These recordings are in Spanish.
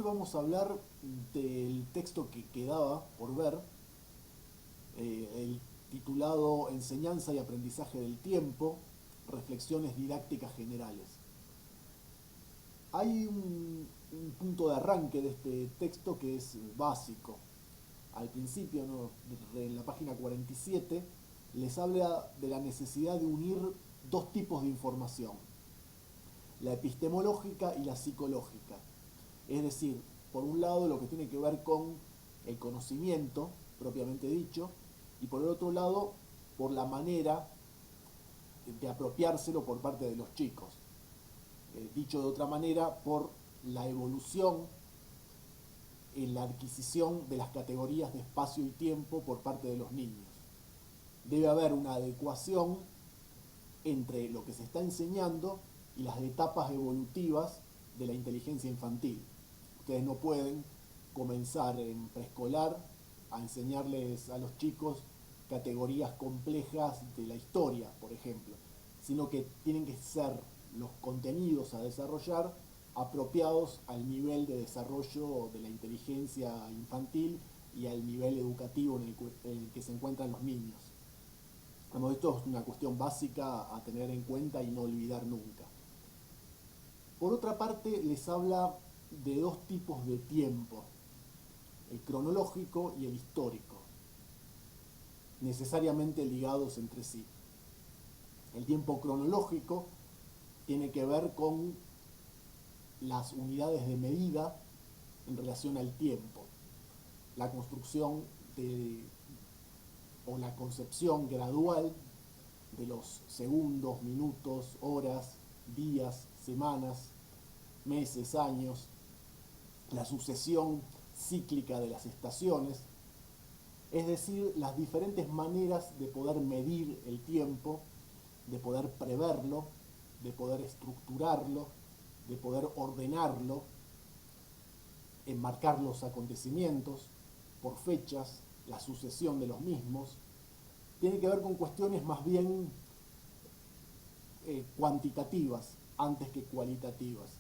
Hoy vamos a hablar del texto que quedaba por ver, el titulado Enseñanza y aprendizaje del tiempo, reflexiones didácticas generales. Hay un punto de arranque de este texto que es básico. Al principio, ¿no? En la página 47, les habla de la necesidad de unir dos tipos de información, la epistemológica y la psicológica. Es decir, por un lado lo que tiene que ver con el conocimiento propiamente dicho, y por el otro lado por la manera de apropiárselo por parte de los chicos. Dicho de otra manera, por la evolución en la adquisición de las categorías de espacio y tiempo por parte de los niños. Debe haber una adecuación entre lo que se está enseñando y las etapas evolutivas de la inteligencia infantil. Ustedes no pueden comenzar en preescolar a enseñarles a los chicos categorías complejas de la historia, por ejemplo, sino que tienen que ser los contenidos a desarrollar apropiados al nivel de desarrollo de la inteligencia infantil y al nivel educativo en el que se encuentran los niños. Esto es una cuestión básica a tener en cuenta y no olvidar nunca. Por otra parte, les habla de dos tipos de tiempo, el cronológico y el histórico, necesariamente ligados entre sí. El tiempo cronológico tiene que ver con las unidades de medida en relación al tiempo, la construcción o la concepción gradual de los segundos, minutos, horas, días, semanas, meses, años, la sucesión cíclica de las estaciones, es decir, las diferentes maneras de poder medir el tiempo, de poder preverlo, de poder estructurarlo, de poder ordenarlo, enmarcar los acontecimientos por fechas, la sucesión de los mismos. Tiene que ver con cuestiones más bien cuantitativas antes que cualitativas.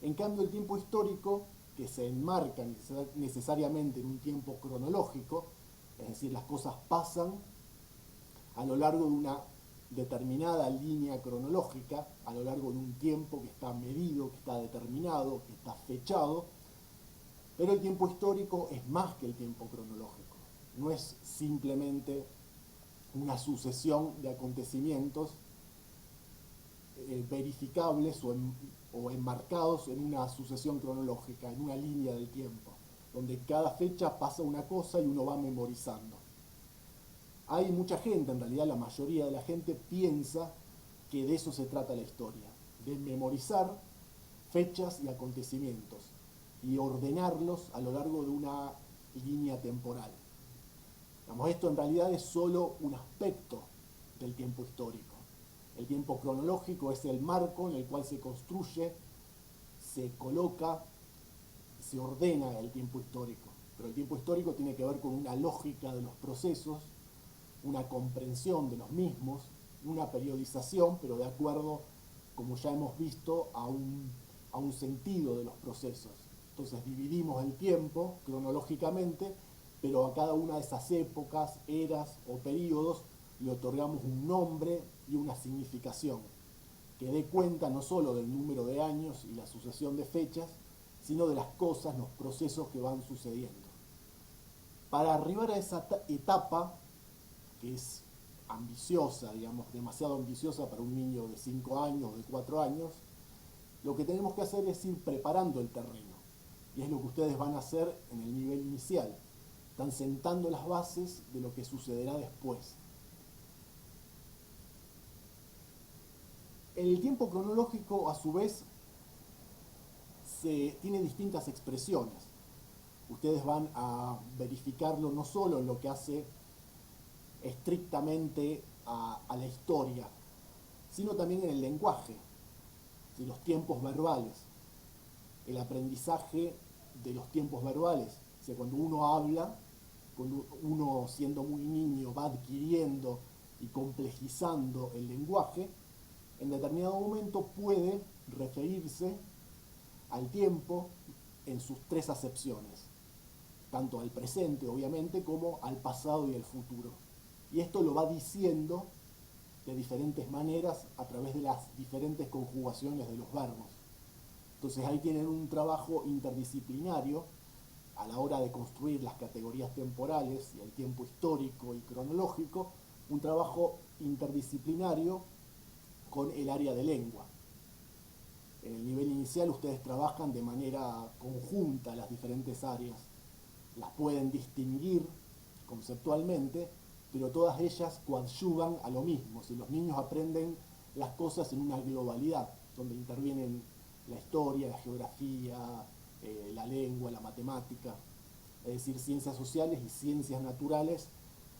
En cambio, el tiempo histórico, que se enmarca necesariamente en un tiempo cronológico, es decir, las cosas pasan a lo largo de una determinada línea cronológica, a lo largo de un tiempo que está medido, que está determinado, que está fechado, pero el tiempo histórico es más que el tiempo cronológico. No es simplemente una sucesión de acontecimientos verificables o enmarcados en una sucesión cronológica, en una línea del tiempo, donde cada fecha pasa una cosa y uno va memorizando. Hay mucha gente, en realidad la mayoría de la gente piensa que de eso se trata la historia, de memorizar fechas y acontecimientos y ordenarlos a lo largo de una línea temporal. Esto en realidad es solo un aspecto del tiempo histórico. El tiempo cronológico es el marco en el cual se construye, se coloca, se ordena el tiempo histórico. Pero el tiempo histórico tiene que ver con una lógica de los procesos, una comprensión de los mismos, una periodización, pero de acuerdo, como ya hemos visto, a un sentido de los procesos. Entonces dividimos el tiempo cronológicamente, pero a cada una de esas épocas, eras o periodos le otorgamos un nombre y una significación que dé cuenta no solo del número de años y la sucesión de fechas, sino de las cosas, los procesos que van sucediendo. Para arribar a esa etapa, que es ambiciosa, digamos, demasiado ambiciosa para un niño de 5 años, de 4 años, lo que tenemos que hacer es ir preparando el terreno. Y es lo que ustedes van a hacer en el nivel inicial. Están sentando las bases de lo que sucederá después. El tiempo cronológico, a su vez, tiene distintas expresiones. Ustedes van a verificarlo no solo en lo que hace estrictamente a la historia, sino también en el lenguaje, de los tiempos verbales, el aprendizaje de los tiempos verbales. O sea, cuando uno habla, cuando uno siendo muy niño va adquiriendo y complejizando el lenguaje, en determinado momento puede referirse al tiempo en sus tres acepciones, tanto al presente, obviamente, como al pasado y al futuro. Y esto lo va diciendo de diferentes maneras a través de las diferentes conjugaciones de los verbos. Entonces ahí tienen un trabajo interdisciplinario a la hora de construir las categorías temporales y el tiempo histórico y cronológico, un trabajo interdisciplinario con el área de lengua. En el nivel inicial ustedes trabajan de manera conjunta las diferentes áreas, las pueden distinguir conceptualmente, pero todas ellas coadyuvan a lo mismo. Si los niños aprenden las cosas en una globalidad, donde intervienen la historia, la geografía, la lengua, la matemática, es decir, ciencias sociales y ciencias naturales,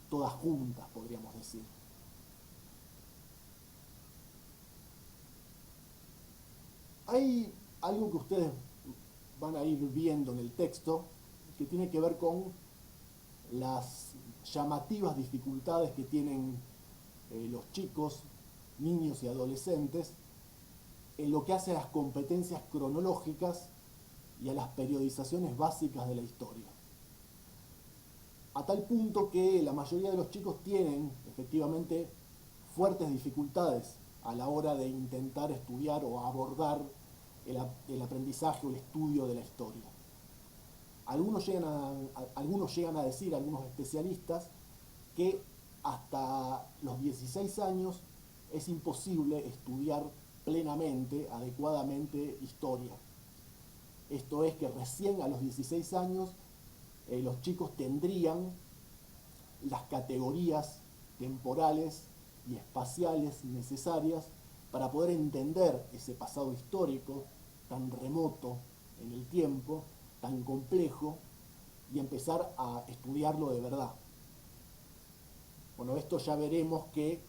todas juntas, podríamos decir. Hay algo que ustedes van a ir viendo en el texto que tiene que ver con las llamativas dificultades que tienen los chicos, niños y adolescentes en lo que hace a las competencias cronológicas y a las periodizaciones básicas de la historia. A tal punto que la mayoría de los chicos tienen efectivamente fuertes dificultades a la hora de intentar estudiar o abordar el aprendizaje o el estudio de la historia. Algunos llegan a decir, algunos especialistas, que hasta los 16 años es imposible estudiar plenamente, adecuadamente historia. Esto es que recién a los 16 años los chicos tendrían las categorías temporales y espaciales necesarias para poder entender ese pasado histórico tan remoto en el tiempo, tan complejo, y empezar a estudiarlo de verdad. Bueno, esto ya veremos que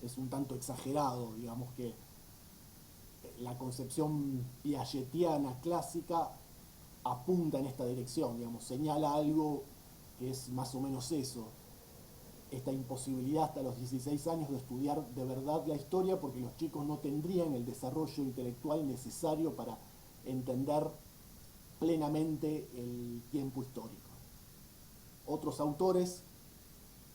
es un tanto exagerado, digamos que la concepción piagetiana clásica apunta en esta dirección, digamos, señala algo que es más o menos eso, esta imposibilidad hasta los 16 años de estudiar de verdad la historia porque los chicos no tendrían el desarrollo intelectual necesario para entender plenamente el tiempo histórico. Otros autores,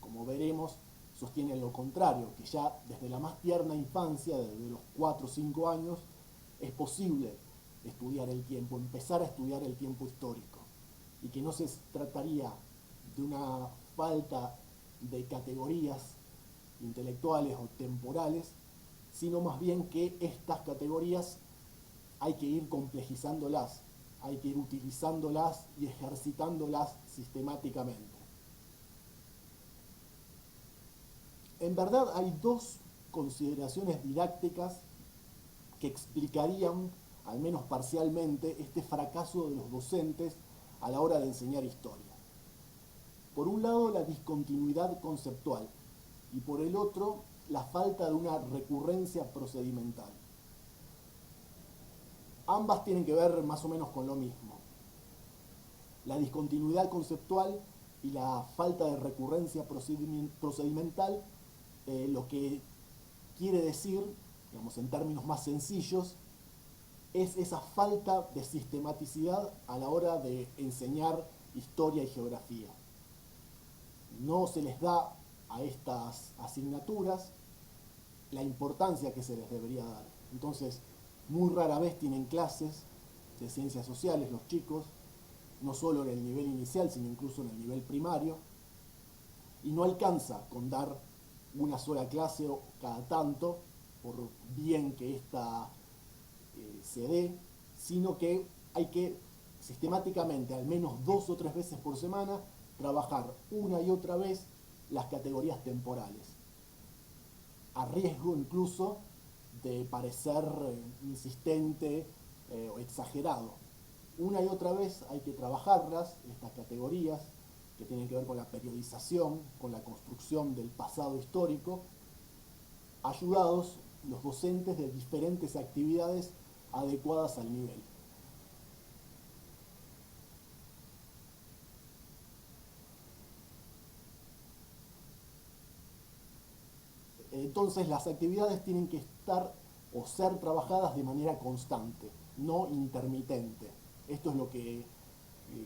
como veremos, sostienen lo contrario, que ya desde la más tierna infancia, desde los 4 o 5 años, es posible estudiar el tiempo, empezar a estudiar el tiempo histórico, y que no se trataría de una falta de categorías intelectuales o temporales, sino más bien que estas categorías hay que ir complejizándolas, hay que ir utilizándolas y ejercitándolas sistemáticamente. En verdad hay dos consideraciones didácticas que explicarían, al menos parcialmente, este fracaso de los docentes a la hora de enseñar historia. Por un lado, la discontinuidad conceptual y por el otro, la falta de una recurrencia procedimental. Ambas tienen que ver más o menos con lo mismo. La discontinuidad conceptual y la falta de recurrencia procedimental, lo que quiere decir, digamos en términos más sencillos, es esa falta de sistematicidad a la hora de enseñar historia y geografía. No se les da a estas asignaturas la importancia que se les debería dar. Entonces, muy rara vez tienen clases de ciencias sociales los chicos, no solo en el nivel inicial, sino incluso en el nivel primario, y no alcanza con dar una sola clase cada tanto, por bien que ésta se dé, sino que hay que sistemáticamente, al menos 2 o 3 veces por semana, trabajar una y otra vez las categorías temporales, a riesgo incluso de parecer insistente o exagerado. Una y otra vez hay que trabajarlas, estas categorías, que tienen que ver con la periodización, con la construcción del pasado histórico, ayudados los docentes de diferentes actividades adecuadas al nivel. Entonces las actividades tienen que estar o ser trabajadas de manera constante, no intermitente. Esto es lo que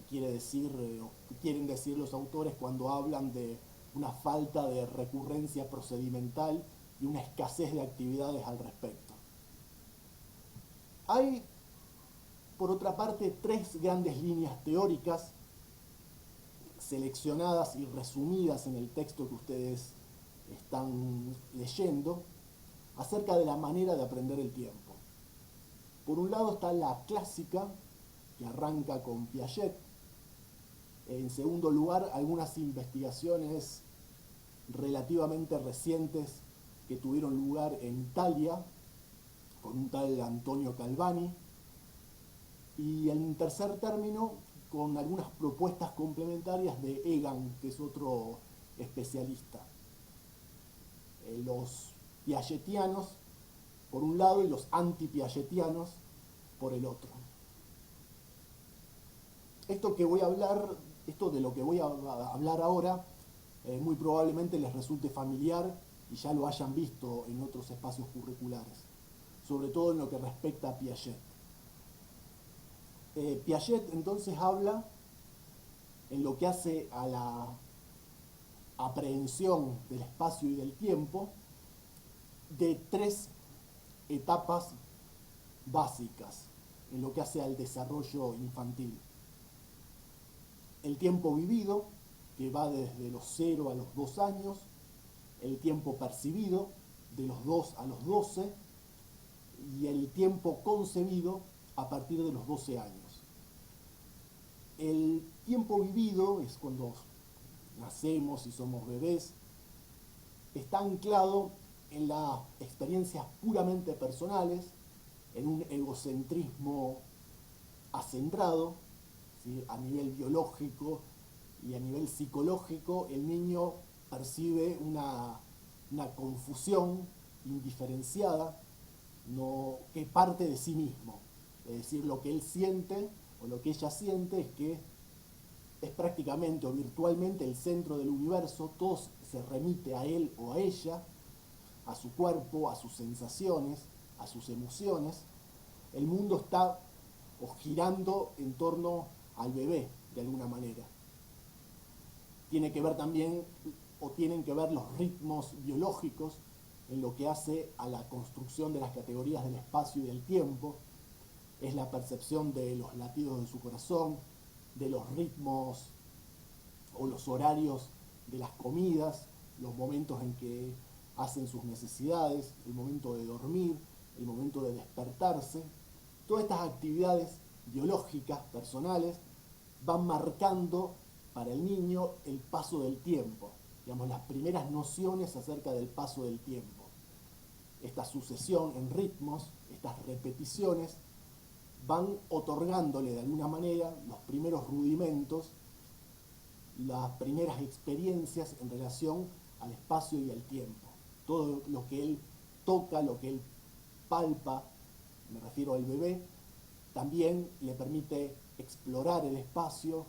quiere decir, o quieren decir los autores cuando hablan de una falta de recurrencia procedimental y una escasez de actividades al respecto. Hay, por otra parte, tres grandes líneas teóricas seleccionadas y resumidas en el texto que ustedes están leyendo acerca de la manera de aprender el tiempo. Por un lado está la clásica, que arranca con Piaget. En segundo lugar, algunas investigaciones relativamente recientes que tuvieron lugar en Italia, con un tal Antonio Calvani. Y en tercer término, con algunas propuestas complementarias de Egan, que es otro especialista. Los piagetianos por un lado y los anti-piagetianos por el otro. Esto de lo que voy a hablar ahora, muy probablemente les resulte familiar y ya lo hayan visto en otros espacios curriculares, sobre todo en lo que respecta a Piaget. Piaget entonces habla, en lo que hace a la aprehensión del espacio y del tiempo, de tres etapas básicas en lo que hace al desarrollo infantil. El tiempo vivido, que va desde los 0 a los 2 años, el tiempo percibido, de los 2 a los 12, y el tiempo concebido a partir de los 12 años. El tiempo vivido es cuando nacemos y somos bebés, está anclado en las experiencias puramente personales, en un egocentrismo acendrado, ¿sí? A nivel biológico y a nivel psicológico, el niño percibe una confusión indiferenciada, que parte de sí mismo. Es decir, lo que él siente o lo que ella siente es que es prácticamente o virtualmente el centro del universo, todo se remite a él o a ella, a su cuerpo, a sus sensaciones, a sus emociones. El mundo está girando en torno al bebé, de alguna manera. Tiene que ver también, o tienen que ver los ritmos biológicos en lo que hace a la construcción de las categorías del espacio y del tiempo. Es la percepción de los latidos de su corazón, de los ritmos o los horarios de las comidas, los momentos en que hacen sus necesidades, el momento de dormir, el momento de despertarse. Todas estas actividades biológicas, personales, van marcando para el niño el paso del tiempo, digamos, las primeras nociones acerca del paso del tiempo. Esta sucesión en ritmos, estas repeticiones, van otorgándole de alguna manera los primeros rudimentos, las primeras experiencias en relación al espacio y al tiempo. Todo lo que él toca, lo que él palpa, me refiero al bebé, también le permite explorar el espacio,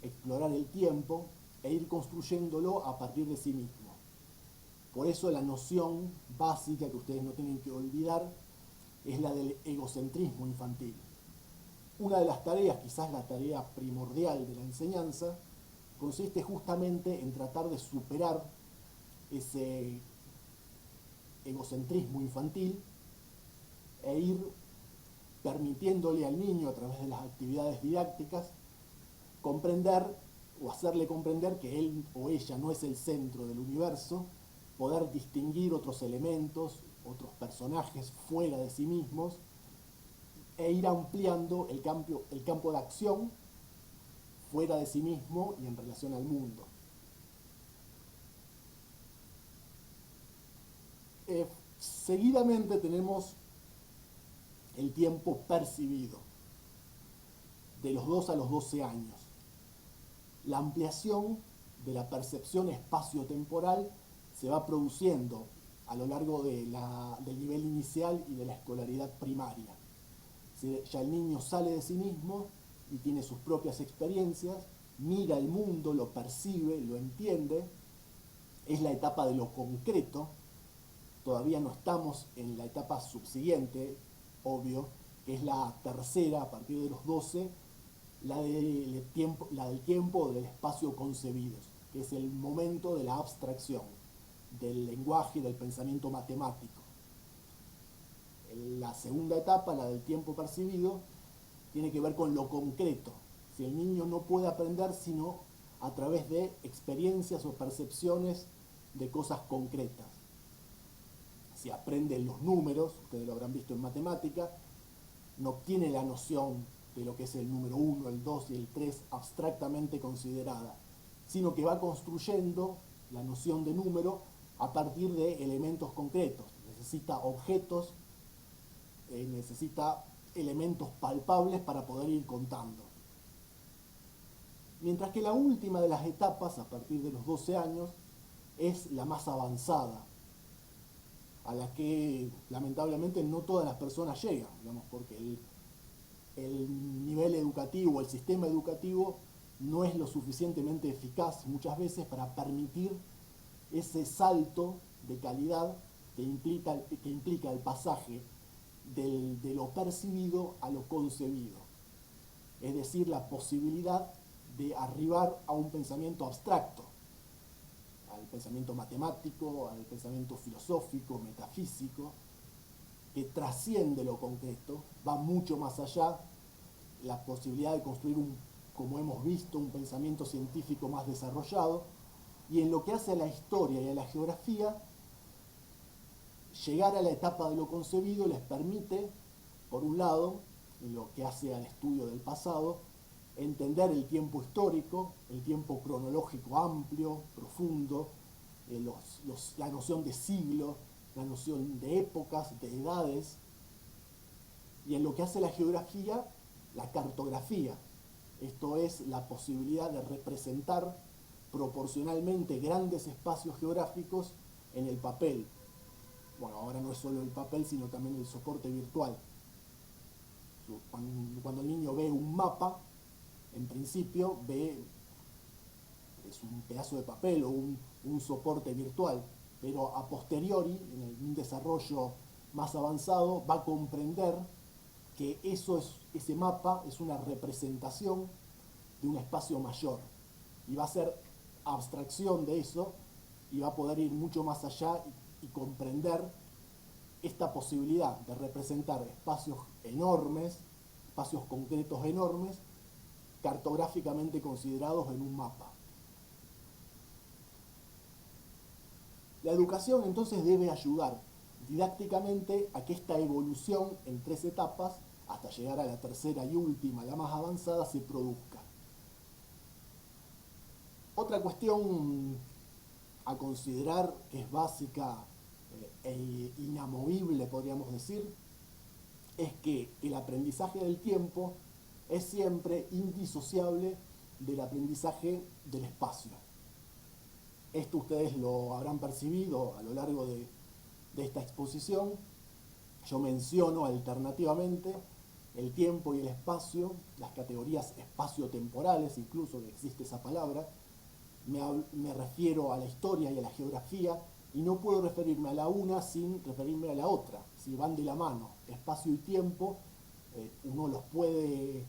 explorar el tiempo e ir construyéndolo a partir de sí mismo. Por eso la noción básica que ustedes no tienen que olvidar es la del egocentrismo infantil. Una de las tareas, quizás la tarea primordial de la enseñanza, consiste justamente en tratar de superar ese egocentrismo infantil e ir permitiéndole al niño, a través de las actividades didácticas, comprender o hacerle comprender que él o ella no es el centro del universo, poder distinguir otros elementos, otros personajes fuera de sí mismos, e ir ampliando el campo de acción fuera de sí mismo y en relación al mundo. Seguidamente tenemos el tiempo percibido, de los 2 a los 12 años. La ampliación de la percepción espacio-temporal se va produciendo a lo largo del nivel inicial y de la escolaridad primaria. Ya el niño sale de sí mismo y tiene sus propias experiencias, mira el mundo, lo percibe, lo entiende. Es la etapa de lo concreto. Todavía no estamos en la etapa subsiguiente, obvio, que es la tercera, a partir de los 12, la del tiempo o del espacio concebidos, que es el momento de la abstracción, del lenguaje y del pensamiento matemático. La segunda etapa, la del tiempo percibido, tiene que ver con lo concreto. Si el niño no puede aprender sino a través de experiencias o percepciones de cosas concretas. Si aprende los números, ustedes lo habrán visto en matemática, no obtiene la noción de lo que es el número 1, el 2 y el 3 abstractamente considerada, sino que va construyendo la noción de número a partir de elementos concretos. Necesita objetos, necesita elementos palpables para poder ir contando. Mientras que la última de las etapas, a partir de los 12 años, es la más avanzada, a la que lamentablemente no todas las personas llegan, digamos, porque el nivel educativo, el sistema educativo no es lo suficientemente eficaz muchas veces para permitir ese salto de calidad que implica el pasaje de lo percibido a lo concebido. Es decir, la posibilidad de arribar a un pensamiento abstracto, al pensamiento matemático, al pensamiento filosófico, metafísico, que trasciende lo concreto, va mucho más allá, la posibilidad de construir como hemos visto, un pensamiento científico más desarrollado, y en lo que hace a la historia y a la geografía, llegar a la etapa de lo concebido les permite, por un lado, en lo que hace al estudio del pasado, entender el tiempo histórico, el tiempo cronológico amplio, profundo, la noción de siglo, la noción de épocas, de edades, y en lo que hace la geografía, la cartografía. Esto es la posibilidad de representar proporcionalmente grandes espacios geográficos en el papel. Bueno, ahora no es solo el papel, sino también el soporte virtual. Cuando el niño ve un mapa, en principio es un pedazo de papel o un soporte virtual, pero a posteriori, en un desarrollo más avanzado, va a comprender que ese mapa es una representación de un espacio mayor y va a ser abstracción de eso y va a poder ir mucho más allá y comprender esta posibilidad de representar espacios enormes, espacios concretos enormes, cartográficamente considerados en un mapa. La educación entonces debe ayudar didácticamente a que esta evolución en 3 etapas, hasta llegar a la tercera y última, la más avanzada, se produzca. Otra cuestión a considerar, que es básica e inamovible, podríamos decir, es que el aprendizaje del tiempo es siempre indisociable del aprendizaje del espacio. Esto ustedes lo habrán percibido a lo largo de esta exposición. Yo menciono alternativamente el tiempo y el espacio, las categorías espaciotemporales, incluso que existe esa palabra. Me refiero a la historia y a la geografía, y no puedo referirme a la una sin referirme a la otra. Si van de la mano, espacio y tiempo, uno los puede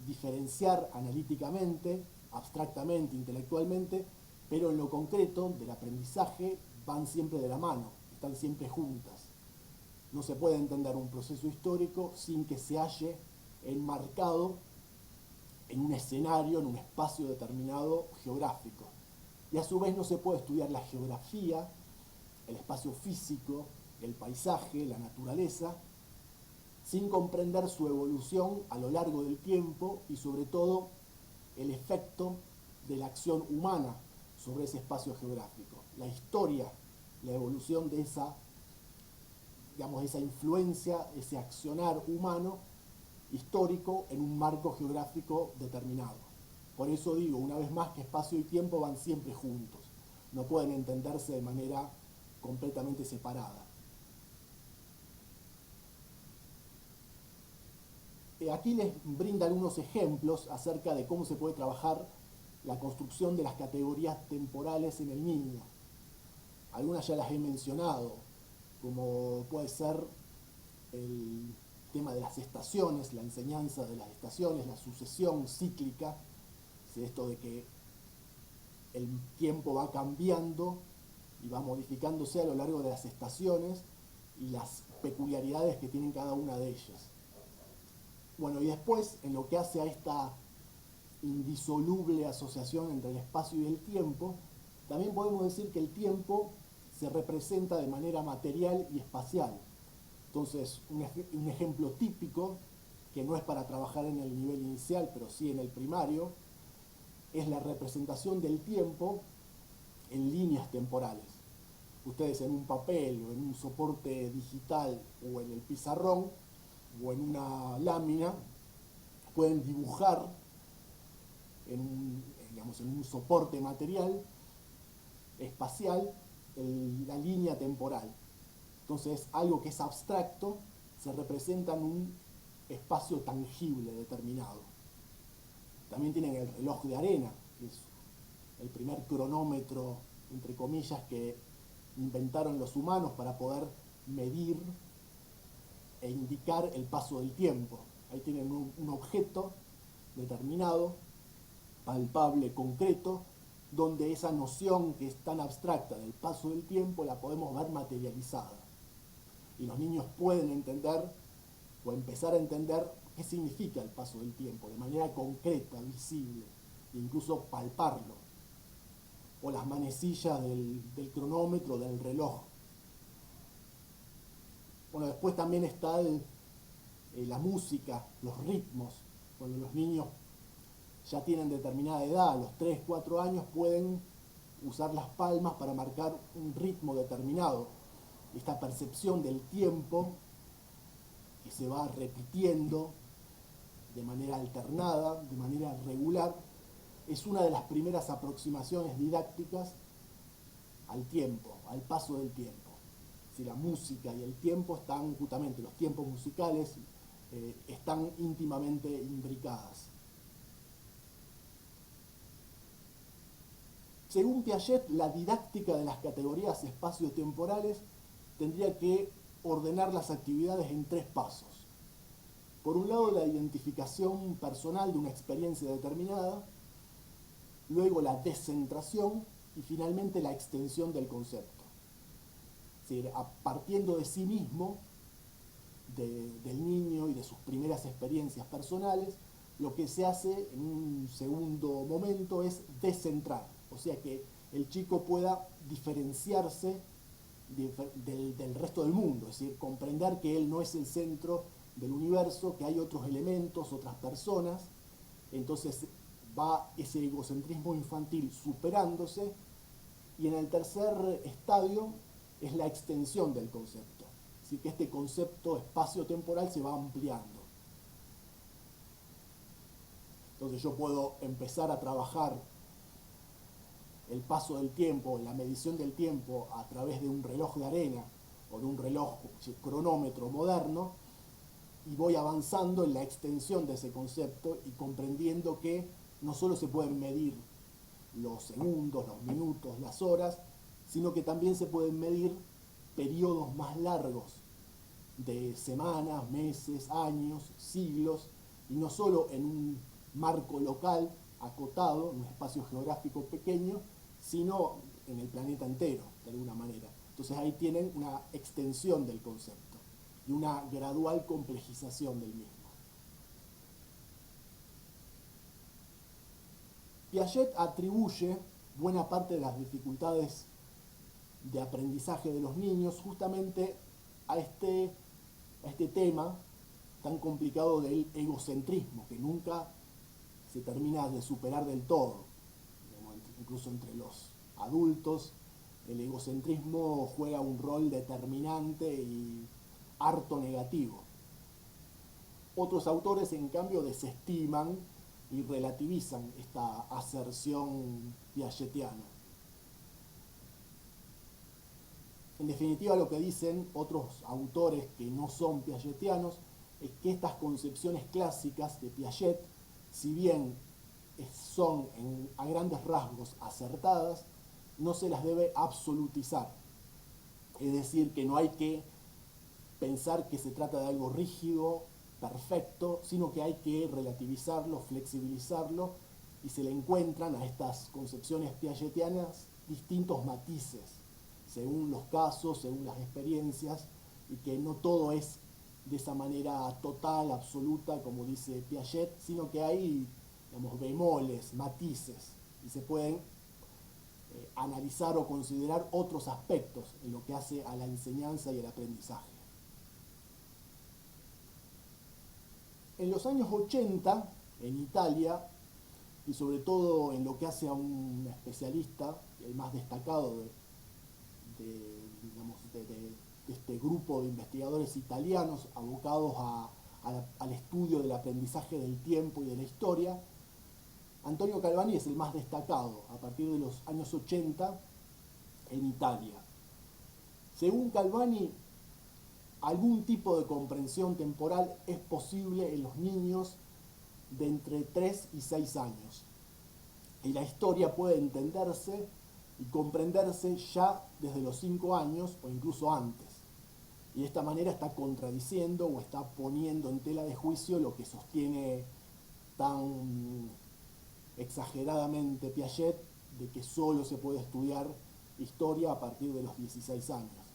diferenciar analíticamente, abstractamente, intelectualmente, pero en lo concreto del aprendizaje van siempre de la mano, están siempre juntas. No se puede entender un proceso histórico sin que se halle enmarcado en un escenario, en un espacio determinado geográfico. Y a su vez no se puede estudiar la geografía, el espacio físico, el paisaje, la naturaleza, sin comprender su evolución a lo largo del tiempo y sobre todo el efecto de la acción humana sobre ese espacio geográfico. La historia, la evolución de esa influencia, ese accionar humano histórico en un marco geográfico determinado. Por eso digo, una vez más, que espacio y tiempo van siempre juntos. No pueden entenderse de manera completamente separada. Aquí les brinda algunos ejemplos acerca de cómo se puede trabajar la construcción de las categorías temporales en el niño. Algunas ya las he mencionado, como puede ser el tema de las estaciones, la enseñanza de las estaciones, la sucesión cíclica, ¿sí? Esto de que el tiempo va cambiando y va modificándose a lo largo de las estaciones y las peculiaridades que tienen cada una de ellas. Bueno, y después, en lo que hace a esta indisoluble asociación entre el espacio y el tiempo, también podemos decir que el tiempo se representa de manera material y espacial. Entonces, un ejemplo típico, que no es para trabajar en el nivel inicial, pero sí en el primario, es la representación del tiempo en líneas temporales. Ustedes en un papel o en un soporte digital o en el pizarrón o en una lámina pueden dibujar en un soporte material espacial la línea temporal. Entonces, algo que es abstracto se representa en un espacio tangible determinado. También tienen el reloj de arena, que es el primer cronómetro, entre comillas, que inventaron los humanos para poder medir e indicar el paso del tiempo. Ahí tienen un objeto determinado, palpable, concreto, donde esa noción que es tan abstracta del paso del tiempo la podemos ver materializada. Y los niños pueden entender o empezar a entender qué significa el paso del tiempo de manera concreta, visible, e incluso palparlo. O las manecillas del cronómetro, del reloj. Bueno, después también está la música, los ritmos. Cuando los niños ya tienen determinada edad, a los 3, 4 años, pueden usar las palmas para marcar un ritmo determinado. Esta percepción del tiempo que se va repitiendo de manera alternada, de manera regular, es una de las primeras aproximaciones didácticas al tiempo, al paso del tiempo. Si la música y el tiempo están, justamente los tiempos musicales, están íntimamente imbricadas. Según Piaget, la didáctica de las categorías espaciotemporales tendría que ordenar las actividades en 3 pasos. Por un lado, la identificación personal de una experiencia determinada, luego la descentración y finalmente la extensión del concepto. Es decir, partiendo de sí mismo, del niño y de sus primeras experiencias personales, lo que se hace en un segundo momento es descentrar, o sea que el chico pueda diferenciarse del resto del mundo, es decir, comprender que él no es el centro del universo, que hay otros elementos, otras personas. Entonces va ese egocentrismo infantil superándose, y en el tercer estadio es la extensión del concepto, es decir, que este concepto espacio-temporal se va ampliando. Entonces yo puedo empezar a trabajar el paso del tiempo, la medición del tiempo a través de un reloj de arena o de un reloj cronómetro moderno, y voy avanzando en la extensión de ese concepto y comprendiendo que no solo se pueden medir los segundos, los minutos, las horas, sino que también se pueden medir periodos más largos de semanas, meses, años, siglos, y no solo en un marco local acotado, en un espacio geográfico pequeño, sino en el planeta entero, de alguna manera. Entonces ahí tienen una extensión del concepto y una gradual complejización del mismo. Piaget atribuye buena parte de las dificultades de aprendizaje de los niños justamente a este tema tan complicado del egocentrismo, que nunca se termina de superar del todo. Incluso entre los adultos, el egocentrismo juega un rol determinante y harto negativo. Otros autores, en cambio, desestiman y relativizan esta aserción piagetiana. En definitiva, lo que dicen otros autores que no son piagetianos es que estas concepciones clásicas de Piaget, si bien son a grandes rasgos acertadas, no se las debe absolutizar. Es decir, que no hay que pensar que se trata de algo rígido perfecto, sino que hay que relativizarlo, flexibilizarlo, y se le encuentran a estas concepciones piagetianas distintos matices, según los casos, según las experiencias, y que no todo es de esa manera total, absoluta, como dice Piaget, sino que hay, digamos, bemoles, matices, y se pueden analizar o considerar otros aspectos en lo que hace a la enseñanza y el aprendizaje. En los años 80, en Italia, y sobre todo en lo que hace a un especialista, el más destacado digamos, de este grupo de investigadores italianos abocados al estudio del aprendizaje del tiempo y de la historia, Antonio Calvani es el más destacado a partir de los años 80 en Italia. Según Calvani, algún tipo de comprensión temporal es posible en los niños de entre 3 y 6 años. Y la historia puede entenderse y comprenderse ya desde los 5 años o incluso antes. Y de esta manera está contradiciendo o está poniendo en tela de juicio lo que sostiene tan exageradamente Piaget, de que solo se puede estudiar historia a partir de los 16 años.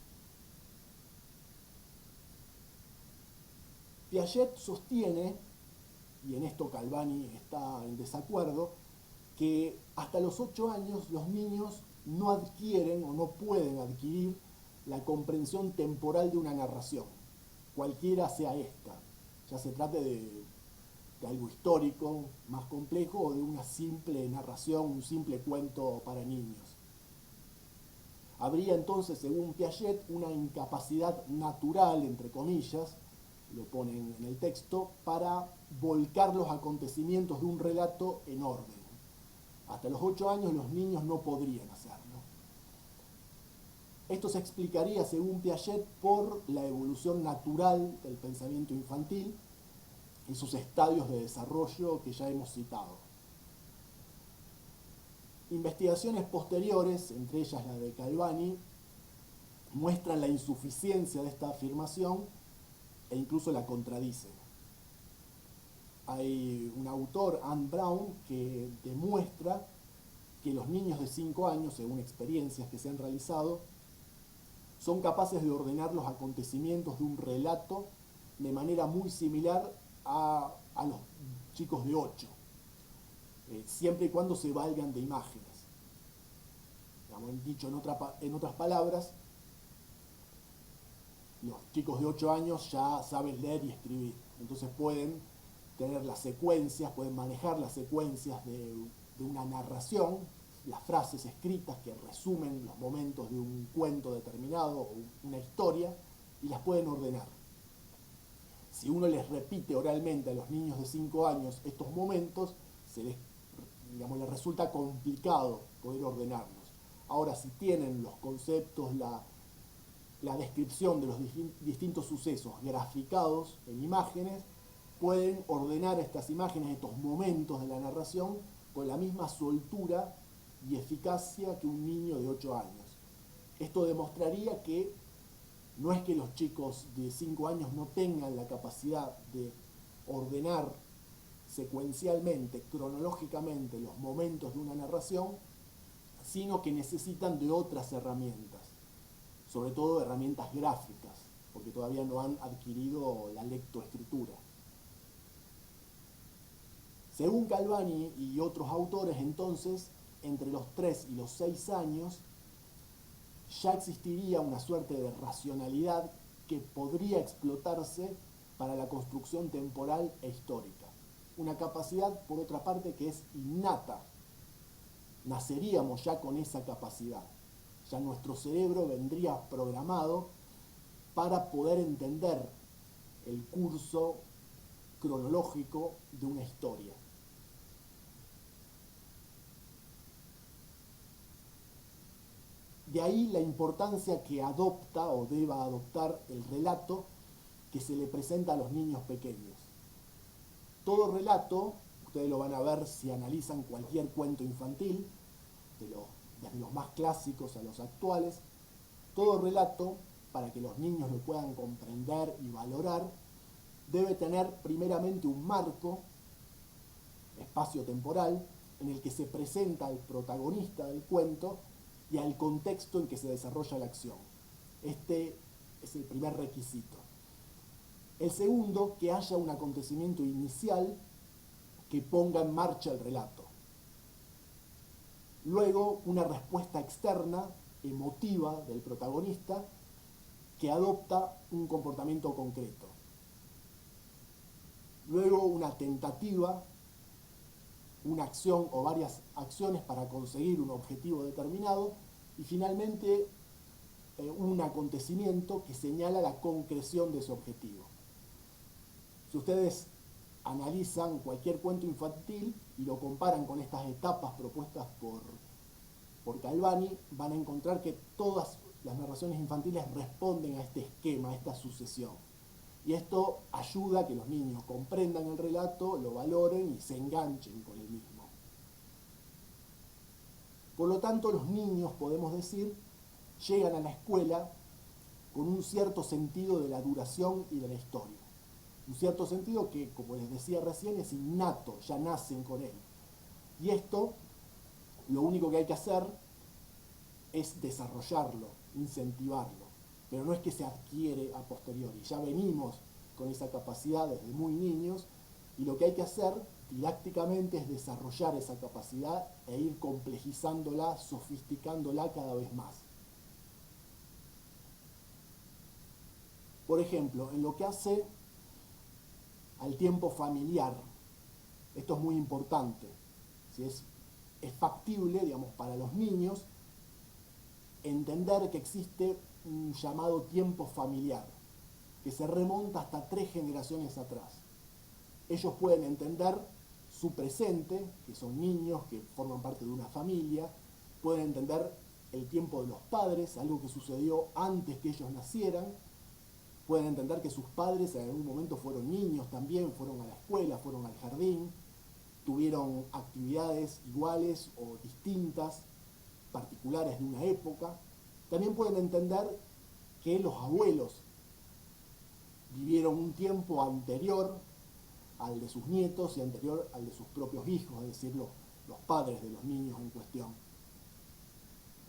Piaget sostiene, y en esto Calvani está en desacuerdo, que hasta los 8 años los niños no adquieren o no pueden adquirir la comprensión temporal de una narración, cualquiera sea esta, ya se trate de algo histórico más complejo o de una simple narración, un simple cuento para niños. Habría entonces, según Piaget, una incapacidad natural, entre comillas, lo ponen en el texto, para volcar los acontecimientos de un relato en orden. Hasta los 8 años los niños no podrían hacerlo. Esto se explicaría, según Piaget, por la evolución natural del pensamiento infantil y sus estadios de desarrollo que ya hemos citado. Investigaciones posteriores, entre ellas la de Calvani, muestran la insuficiencia de esta afirmación e incluso la contradicen. Hay un autor, Anne Brown, que demuestra que los niños de 5 años, según experiencias que se han realizado, son capaces de ordenar los acontecimientos de un relato de manera muy similar a los chicos de 8, siempre y cuando se valgan de imágenes. Dicho en otras palabras, los chicos de 8 años ya saben leer y escribir, entonces pueden tener las secuencias, pueden manejar las secuencias de una narración, las frases escritas que resumen los momentos de un cuento determinado o una historia, y las pueden ordenar. Si uno les repite oralmente a los niños de 5 años estos momentos, les resulta complicado poder ordenarlos. Ahora, si tienen los conceptos, la descripción de los distintos sucesos graficados en imágenes, pueden ordenar estas imágenes, estos momentos de la narración, con la misma soltura y eficacia que un niño de 8 años. Esto demostraría que no es que los chicos de 5 años no tengan la capacidad de ordenar secuencialmente, cronológicamente, los momentos de una narración, sino que necesitan de otras herramientas, sobre todo herramientas gráficas, porque todavía no han adquirido la lectoescritura. Según Calvani y otros autores, entonces, entre los 3 y los 6 años, ya existiría una suerte de racionalidad que podría explotarse para la construcción temporal e histórica. Una capacidad, por otra parte, que es innata. Naceríamos ya con esa capacidad. Ya nuestro cerebro vendría programado para poder entender el curso cronológico de una historia. De ahí la importancia que adopta o deba adoptar el relato que se le presenta a los niños pequeños. Todo relato, ustedes lo van a ver si analizan cualquier cuento infantil, desde los más clásicos a los actuales, todo relato, para que los niños lo puedan comprender y valorar, debe tener primeramente un marco espacio-temporal en el que se presenta al protagonista del cuento y al contexto en que se desarrolla la acción. Este es el primer requisito. El segundo, que haya un acontecimiento inicial que ponga en marcha el relato. Luego, una respuesta externa, emotiva del protagonista, que adopta un comportamiento concreto. Luego, una tentativa, una acción o varias acciones para conseguir un objetivo determinado. Y finalmente, un acontecimiento que señala la concreción de ese objetivo. Si ustedes analizan cualquier cuento infantil y lo comparan con estas etapas propuestas por Calvani, van a encontrar que todas las narraciones infantiles responden a este esquema, a esta sucesión. Y esto ayuda a que los niños comprendan el relato, lo valoren y se enganchen con el mismo. Por lo tanto, los niños, podemos decir, llegan a la escuela con un cierto sentido de la duración y de la historia. Un cierto sentido que, como les decía recién, es innato, ya nacen con él. Y esto, lo único que hay que hacer es desarrollarlo, incentivarlo. Pero no es que se adquiere a posteriori, ya venimos con esa capacidad desde muy niños, y lo que hay que hacer didácticamente es desarrollar esa capacidad e ir complejizándola, sofisticándola cada vez más. Por ejemplo, en lo que hace al tiempo familiar, esto es muy importante, ¿sí? Es factible, digamos, para los niños entender que existe un llamado tiempo familiar, que se remonta hasta 3 generaciones atrás. Ellos pueden entender su presente, que son niños que forman parte de una familia, pueden entender el tiempo de los padres, algo que sucedió antes que ellos nacieran, pueden entender que sus padres en algún momento fueron niños también, fueron a la escuela, fueron al jardín, tuvieron actividades iguales o distintas, particulares de una época. También pueden entender que los abuelos vivieron un tiempo anterior al de sus nietos y anterior al de sus propios hijos, es decir, los padres de los niños en cuestión.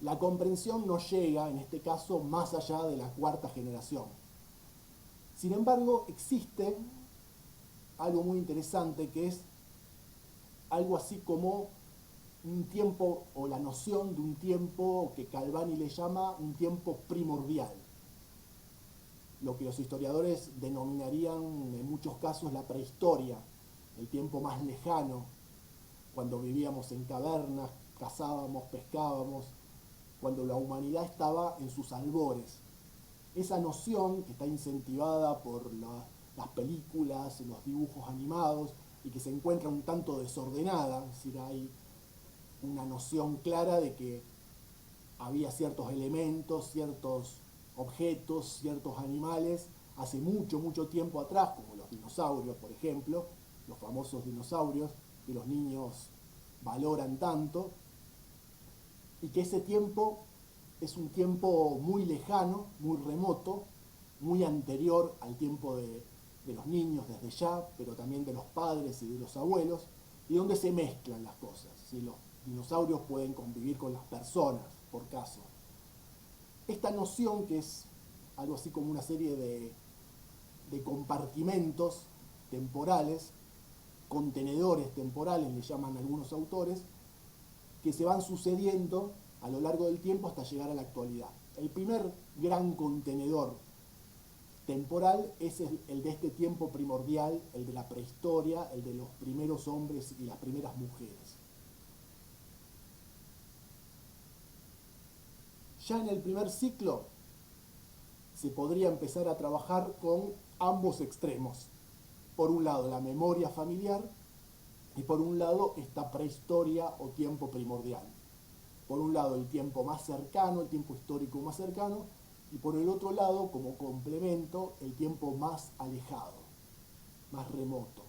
La comprensión no llega, en este caso, más allá de la 4ª generación. Sin embargo, existe algo muy interesante que es algo así como un tiempo, o la noción de un tiempo que Calvani le llama un tiempo primordial. Lo que los historiadores denominarían en muchos casos la prehistoria, el tiempo más lejano, cuando vivíamos en cavernas, cazábamos, pescábamos, cuando la humanidad estaba en sus albores. Esa noción que está incentivada por las películas, los dibujos animados, y que se encuentra un tanto desordenada, es decir, hay una noción clara de que había ciertos elementos, ciertos objetos, ciertos animales, hace mucho, mucho tiempo atrás, como los dinosaurios, por ejemplo, los famosos dinosaurios que los niños valoran tanto, y que ese tiempo es un tiempo muy lejano, muy remoto, muy anterior al tiempo de los niños desde ya, pero también de los padres y de los abuelos, y donde se mezclan las cosas. ¿Sí? Los dinosaurios pueden convivir con las personas, por caso. Esta noción, que es algo así como una serie de compartimentos temporales, contenedores temporales, le llaman algunos autores, que se van sucediendo a lo largo del tiempo hasta llegar a la actualidad. El primer gran contenedor temporal es el de este tiempo primordial, el de la prehistoria, el de los primeros hombres y las primeras mujeres. Ya en el primer ciclo se podría empezar a trabajar con ambos extremos. Por un lado, la memoria familiar, y por un lado, esta prehistoria o tiempo primordial. Por un lado, el tiempo más cercano, el tiempo histórico más cercano, y por el otro lado, como complemento, el tiempo más alejado, más remoto.